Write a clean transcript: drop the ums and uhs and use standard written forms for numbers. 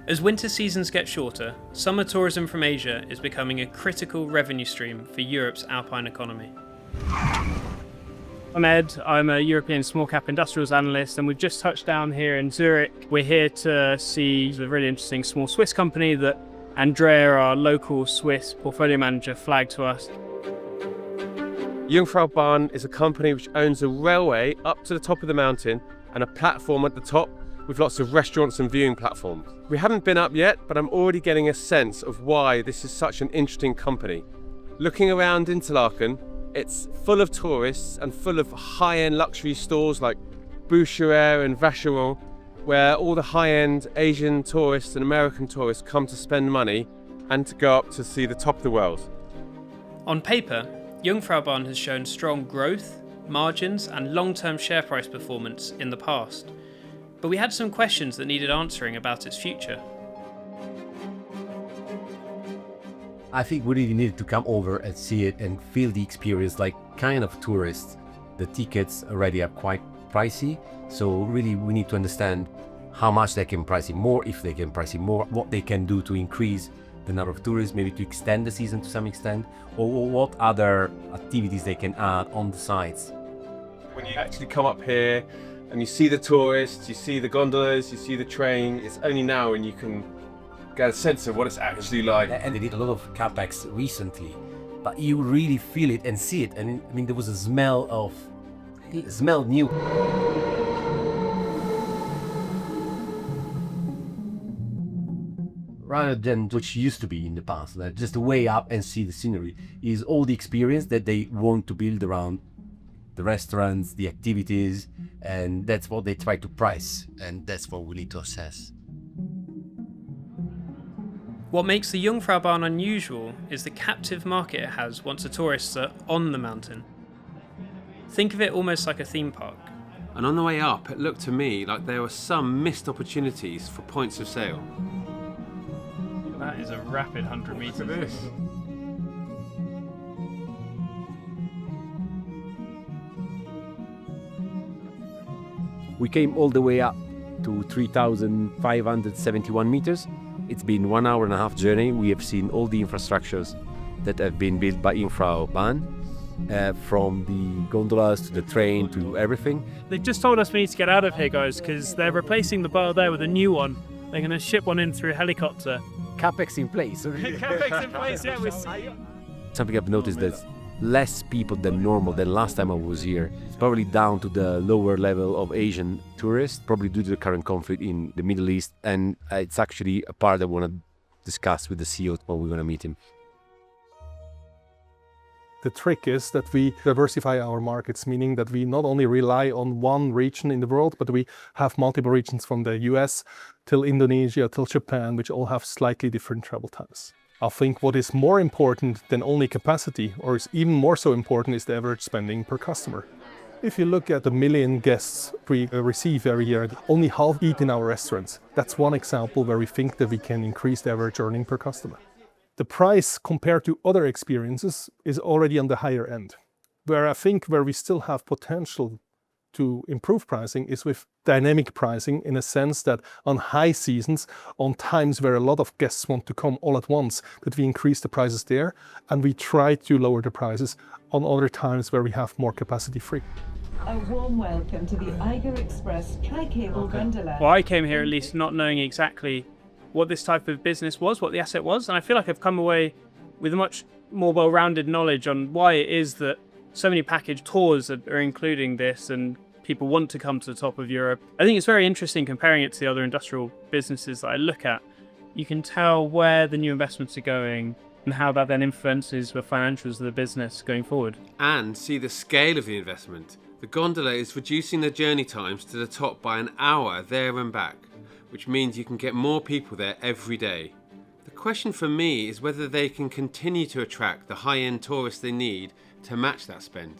As winter seasons get shorter, summer tourism from Asia is becoming a critical revenue stream for Europe's alpine economy. I'm Ed, I'm a European small-cap industrials analyst, and we've just touched down here in Zurich. We're here to see a really interesting small Swiss company that Andrea, our local Swiss portfolio manager, flagged to us. Jungfraubahn is a company which owns a railway up to the top of the mountain and a platform at the top with lots of restaurants and viewing platforms. We haven't been up yet, but I'm already getting a sense of why this is such an interesting company. Looking around Interlaken, it's full of tourists and full of high-end luxury stores like Boucherer and Vacheron, where all the high-end Asian tourists and American tourists come to spend money and to go up to see the top of the world. On paper, Jungfraubahn has shown strong growth, margins and long-term share price performance in the past. But we had some questions that needed answering about its future. I think we really needed to come over and see it and feel the experience like kind of tourists. The tickets already are quite pricey, so really we need to understand how much they can price it more, if they can price it more, what they can do to increase the number of tourists, maybe to extend the season to some extent, or what other activities they can add on the sites. When you actually come up here and you see the tourists, you see the gondolas, you see the train, it's only now when you can get a sense of what it's actually like. And they did a lot of capex recently, but you really feel it and see it. And I mean, there was a smell new. Rather than which used to be in the past, that just the way up and see the scenery is all the experience that they want to build around the restaurants, the activities, and that's what they try to price, and that's what we need to assess. What makes the Jungfraubahn unusual is the captive market it has once the tourists are on the mountain. Think of it almost like a theme park. And on the way up, it looked to me like there were some missed opportunities for points of sale. That is a rapid 100 metres. We came all the way up to 3,571 meters. It's been 1 hour and a half journey. We have seen all the infrastructures that have been built by Jungfraubahn, from the gondolas to the train to everything. They just told us we need to get out of here, guys, because they're replacing the bar there with a new one. They're going to ship one in through helicopter. Capex in place. Capex in place, yeah. Something I've noticed that's less people than normal than last time I was here. It's probably down to the lower level of Asian tourists, probably due to the current conflict in the Middle East. And it's actually a part I want to discuss with the CEO when we're going to meet him. The trick is that we diversify our markets, meaning that we not only rely on one region in the world, but we have multiple regions from the US till Indonesia, till Japan, which all have slightly different travel times. I think what is more important than only capacity, or is even more so important, is the average spending per customer. If you look at the million guests we receive every year, only half eat in our restaurants. That's one example where we think that we can increase the average earning per customer. The price compared to other experiences is already on the higher end. Where we still have potential to improve pricing is with dynamic pricing, in a sense that on high seasons, on times where a lot of guests want to come all at once, that we increase the prices there, and we try to lower the prices on other times where we have more capacity free. A warm welcome to the Eiger Express tri-cable gondola. Well, I came here at least not knowing exactly what this type of business was, what the asset was, and I feel like I've come away with a much more well-rounded knowledge on why it is that so many package tours are including this and people want to come to the top of Europe. I think it's very interesting comparing it to the other industrial businesses that I look at. You can tell where the new investments are going and how that then influences the financials of the business going forward. And see the scale of the investment. The gondola is reducing the journey times to the top by an hour there and back, which means you can get more people there every day. The question for me is whether they can continue to attract the high-end tourists they need to match that spend.